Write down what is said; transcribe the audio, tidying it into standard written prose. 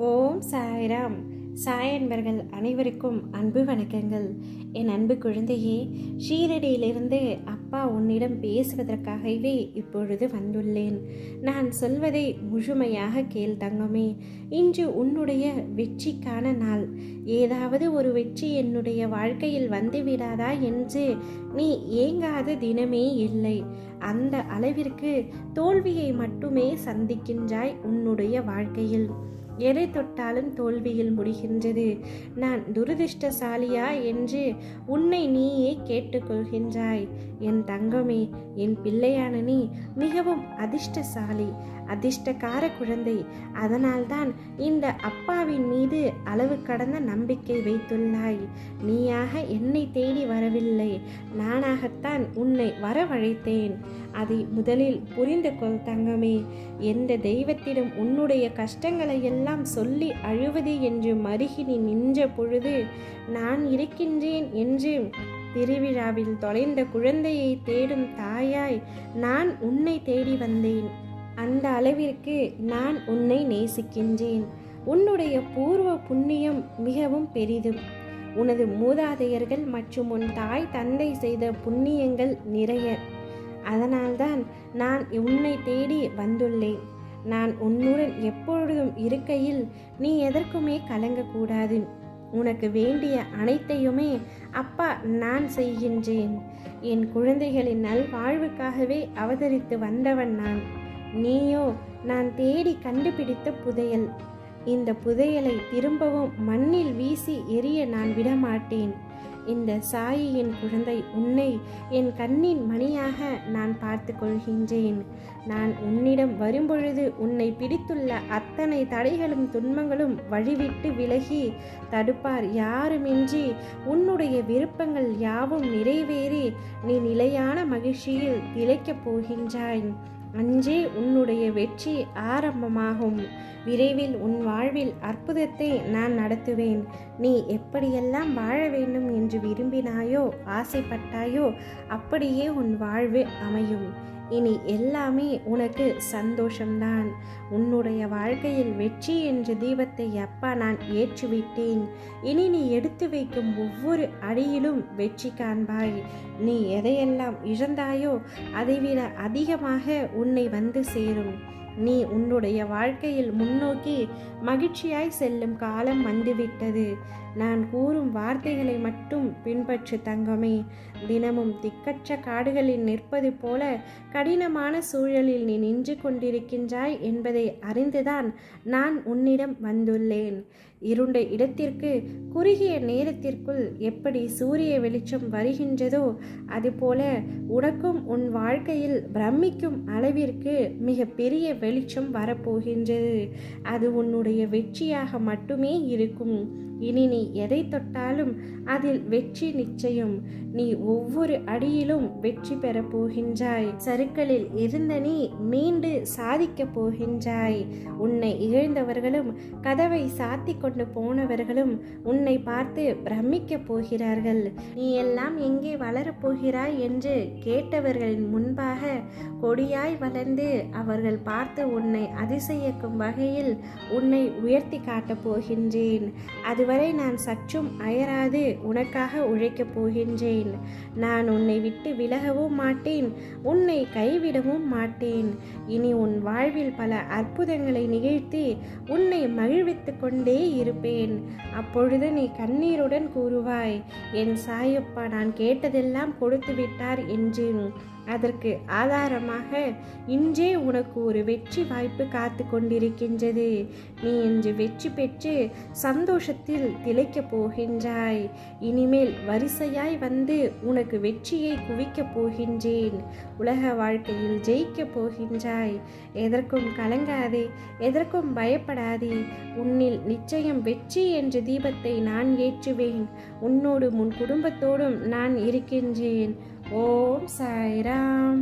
ஓம் சாய்ராம். சாய் அன்பர்கள் அனைவருக்கும் அன்பு வணக்கங்கள். என் அன்பு குழந்தையே, ஷீரடியிலிருந்து அப்பா உன்னிடம் பேசுவதற்காகவே இப்பொழுது வந்துள்ளேன். நான் சொல்வதை முழுமையாக கேள் தங்கமே. இன்று உன்னுடைய வெற்றிக்கான நாள். ஏதாவது ஒரு வெற்றி என்னுடைய வாழ்க்கையில் வந்துவிடாதா என்று நீ ஏங்காத தினமே இல்லை. அந்த அளவிற்கு தோல்வியை மட்டுமே சந்திக்கின்றாய் உன்னுடைய வாழ்க்கையில். எதை தொட்டாலும் தோல்வியில் முடிகின்றது. நான் துரதிர்ஷ்டசாலியா என்று உன்னை நீயே கேட்டுக்கொள்கின்றாய். என் தங்கமே, என் பிள்ளையான நீ மிகவும் அதிர்ஷ்டசாலி, அதிர்ஷ்டக்கார குழந்தை. அதனால்தான் இந்த அப்பாவின் மீது அளவு கடந்த நம்பிக்கை வைத்துள்ளாய். நீயாக என்னை தேடி வரவில்லை, நானாகத்தான் உன்னை வரவழைத்தேன். அதை முதலில் புரிந்து கொள் தங்கமே. எந்த தெய்வத்திடம் உன்னுடைய கஷ்டங்களை எல்லாம் சொல்லி அழுவது என்று மருகி நீ நின்ற பொழுது, நான் இருக்கின்றேன் என்று திருவிழாவில் தொலைந்த குழந்தையை தேடும் தாயாய் நான் உன்னை தேடி வந்தேன். அந்த அளவிற்கு நான் உன்னை நேசிக்கின்றேன். உன்னுடைய பூர்வ புண்ணியம் மிகவும் பெரிது. உனது மூதாதையர்கள் மற்றும் உன் தாய் தந்தை செய்த புண்ணியங்கள் நிறைய. அதனால்தான் நான் உன்னை தேடி வந்துள்ளேன். நான் உன்னுடன் எப்பொழுதும் இருக்கையில் நீ எதற்குமே கலங்கக்கூடாது. உனக்கு வேண்டிய அனைத்தையுமே அப்பா நான் செய்கின்றேன். என் குழந்தைகளின் நல்வாழ்வுக்காகவே அவதரித்து வந்தவன் நான். நீயோ நான் தேடி கண்டுபிடித்த புதையல். இந்த புதையலை திரும்பவும் மண்ணில் வீசி எரிய நான் விடமாட்டேன். இந்த சாயியின் குழந்தை உன்னை என் கண்ணின் மணியாக நான் பார்த்து கொள்கின்றேன். நான் உன்னிடம் வரும்பொழுது உன்னை பிடித்துள்ள அத்தனை தடைகளும் துன்பங்களும் வழிவிட்டு விலகி தடுப்பார் யாருமின்றி உன்னுடைய விருப்பங்கள் யாவும் நிறைவேறி நீ நிலையான மகிழ்ச்சியில் திளைக்கப் போகின்றாய். அன்றே உன்னுடைய வெற்றி ஆரம்பமாகும். விரைவில் உன் வாழ்வில் அற்புதத்தை நான் நடத்துவேன். நீ எப்படியெல்லாம் வாழ வேண்டும் என்று விரும்பினாயோ, ஆசைப்பட்டாயோ, அப்படியே உன் வாழ்வு அமையும். இனி எல்லாமே உனக்கு சந்தோஷம்தான். உன்னுடைய வாழ்க்கையில் வெற்றி என்ற தீபத்தை அப்பா நான் ஏற்றிவிட்டேன். இனி நீ எடுத்து வைக்கும் ஒவ்வொரு அடியிலும் வெற்றி காண்பாய். நீ எதையெல்லாம் இழந்தாயோ அதைவிட அதிகமாக உன்னை வந்து சேரும். நீ உன்னுடைய வாழ்க்கையில் முன்னோக்கி மகிழ்ச்சியாய் செல்லும் காலம் வந்துவிட்டது. நான் கூறும் வார்த்தைகளை மட்டும் பின்பற்று தங்கமே. தினமும் திக்கற்ற காடுகளில் நிற்பது போல கடினமான சூழலில் நீ நின்று கொண்டிருக்கின்றாய் என்பதை அறிந்துதான் நான் உன்னிடம் வந்துள்ளேன். இருண்ட இடத்திற்கு குறுகிய நேரத்திற்குள் எப்படி சூரிய வெளிச்சம் வருகின்றதோ அதுபோல உனக்கும் உன் வாழ்க்கையில் பிரமிக்கும் அளவிற்கு மிக பெரிய வெளிச்சம் வரப்போகின்றது. அது உன்னுடைய வெற்றியாக மட்டுமே இருக்கும். இனி நீ எதை தொட்டாலும் அதில் வெற்றி நிச்சயம். நீ ஒவ்வொரு அடியிலும் வெற்றி பெறப் போகின்றாய். சறுக்கலில் இருந்த நீ மீண்டு சாதிக்கப் போகின்றாய். உன்னை இழந்தவர்களும் கதவை சாத்தி கொண்டு போனவர்களும் உன்னை பார்த்து பிரமிக்கப் போகிறார்கள். நீ எல்லாம் எங்கே வளரப்போகிறாய் என்று கேட்டவர்களின் முன்பாக கொடியாய் வளர்ந்து அவர்கள் பார்த்து உன்னை அதிசயிக்கும் வகையில் உன்னை உயர்த்தி காட்டப் போகின்றேன். அதுவரை நான் சற்றும் அயராது உனக்காக உழைக்கப் போகின்றேன். நான் உன்னை விட்டு விலகவும் மாட்டேன், உன்னை கைவிடவும் மாட்டேன். இனி உன் வாழ்வில் பல அற்புதங்களை நிகழ்த்தி உன்னை மகிழ்வித்து கொண்டே இருப்பேன். அப்பொழுது நீ கண்ணீருடன் கூறுவாய், என் சாயப்பா நான் கேட்டதெல்லாம் கொடுத்து விட்டார் என்று. அதற்கு ஆதாரமாக இன்றே உனக்கு ஒரு வெற்றி வாய்ப்பு காத்து கொண்டிருக்கின்றது. நீ இன்று வெற்றி பெற்று சந்தோஷத்தில் திளைக்கப் போகின்றாய். இனிமேல் வரிசையாய் வந்து உனக்கு வெற்றியை குவிக்கப் போகின்றேன். உலக வாழ்க்கையில் ஜெயிக்கப் போகின்றாய். எதற்கும் கலங்காதே, எதற்கும் பயப்படாதே. உன்னில் நிச்சயம் வெற்றி என்ற தீபத்தை நான் ஏற்றுவேன். உன்னோடும் உன் குடும்பத்தோடும் நான் இருக்கின்றேன். ஓம் சாய்ராம்.